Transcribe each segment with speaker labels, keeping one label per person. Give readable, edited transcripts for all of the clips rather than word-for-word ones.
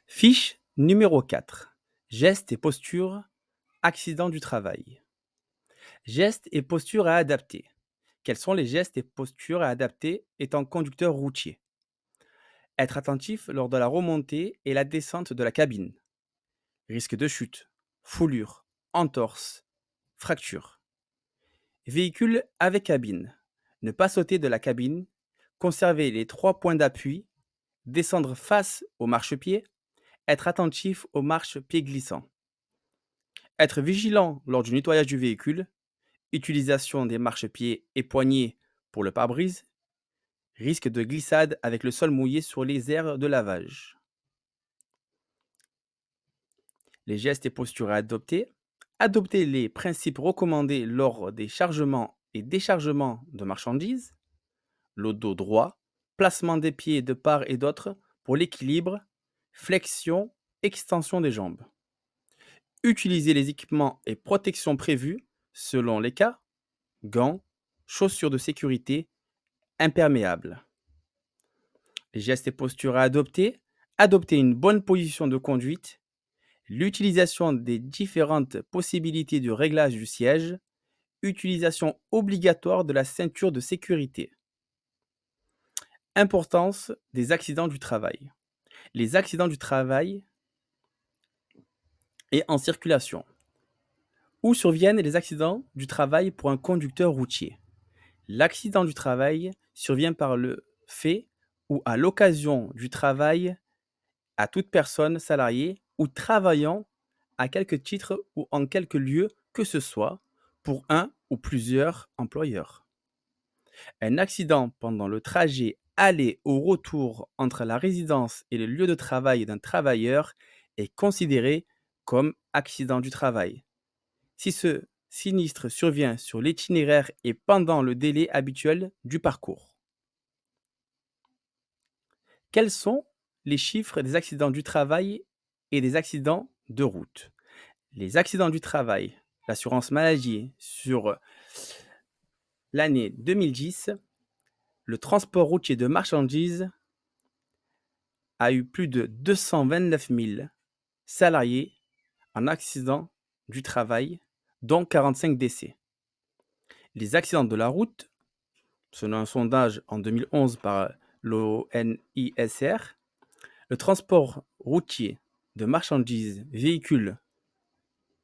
Speaker 1: Fiche numéro 4. Gestes et postures, accident du travail. Gestes et postures à adapter. Quels sont les gestes et postures à adapter étant conducteur routier? Être attentif lors de la remontée et la descente de la cabine. Risque de chute, foulure, entorse, fracture. Véhicule avec cabine. Ne pas sauter de la cabine. Conserver les 3 points d'appui. Descendre face au marchepied. Être attentif aux marchepieds glissants. Être vigilant lors du nettoyage du véhicule. Utilisation des marchepieds et poignées pour le pare-brise. Risque de glissade avec le sol mouillé sur les aires de lavage. Les gestes et postures à adopter. Adopter les principes recommandés lors des chargements et déchargements de marchandises. Le dos droit, placement des pieds de part et d'autre pour l'équilibre, flexion, extension des jambes. Utiliser les équipements et protections prévus selon les cas, gants, chaussures de sécurité, imperméables. Les gestes et postures à adopter. Adopter une bonne position de conduite. L'utilisation des différentes possibilités de réglage du siège. Utilisation obligatoire de la ceinture de sécurité. Importance des accidents du travail. Les accidents du travail et en circulation. Où surviennent les accidents du travail pour un conducteur routier? L'accident du travail survient par le fait ou à l'occasion du travail à toute personne salariée ou travaillant à quelque titre ou en quelque lieu que ce soit pour un ou plusieurs employeurs. Un accident pendant le trajet aller ou retour entre la résidence et le lieu de travail d'un travailleur est considéré comme accident du travail. Si ce sinistre survient sur l'itinéraire et pendant le délai habituel du parcours. Quels sont les chiffres des accidents du travail et des accidents de route? Les accidents du travail, l'assurance maladie sur l'année 2010, le transport routier de marchandises a eu plus de 229 000 salariés en accident du travail, dont 45 décès. Les accidents de la route, selon un sondage en 2011 par l'ONISR, le transport routier de marchandises véhicule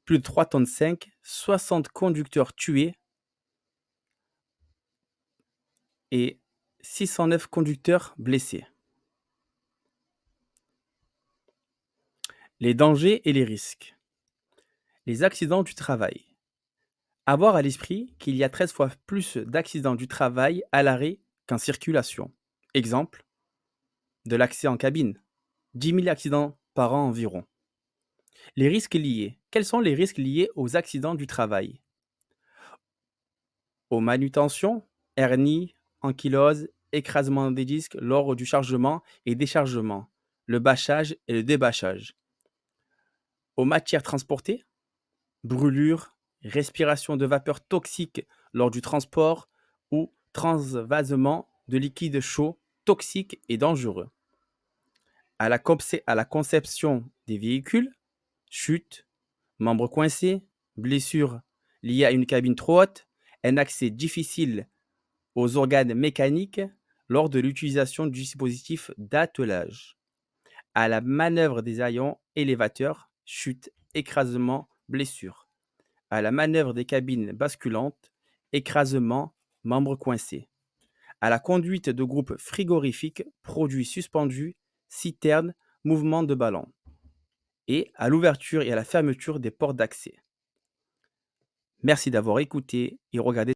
Speaker 1: plus de 3 tonnes 5, 60 conducteurs tués et 609 conducteurs blessés. Les dangers et les risques. Les accidents du travail. Avoir à l'esprit qu'il y a 13 fois plus d'accidents du travail à l'arrêt qu'en circulation. Exemple, de l'accès en cabine. 10 000 accidents par an environ. Les risques liés. Quels sont les risques liés aux accidents du travail? Aux manutentions, hernie, ankylose, écrasement des disques lors du chargement et déchargement, le bâchage et le débâchage. Aux matières transportées, brûlures, respiration de vapeurs toxiques lors du transport ou transvasement de liquides chauds, toxiques et dangereux. À la conception des véhicules, chute, membres coincés, blessures liées à une cabine trop haute, un accès difficile aux organes mécaniques lors de l'utilisation du dispositif d'attelage. À la manœuvre des haillons élévateurs, chute, écrasement, blessure. À la manœuvre des cabines basculantes, écrasement, membres coincés. À la conduite de groupes frigorifiques, produits suspendus, citernes, mouvement de ballon. Et à l'ouverture et à la fermeture des portes d'accès. Merci d'avoir écouté et regardé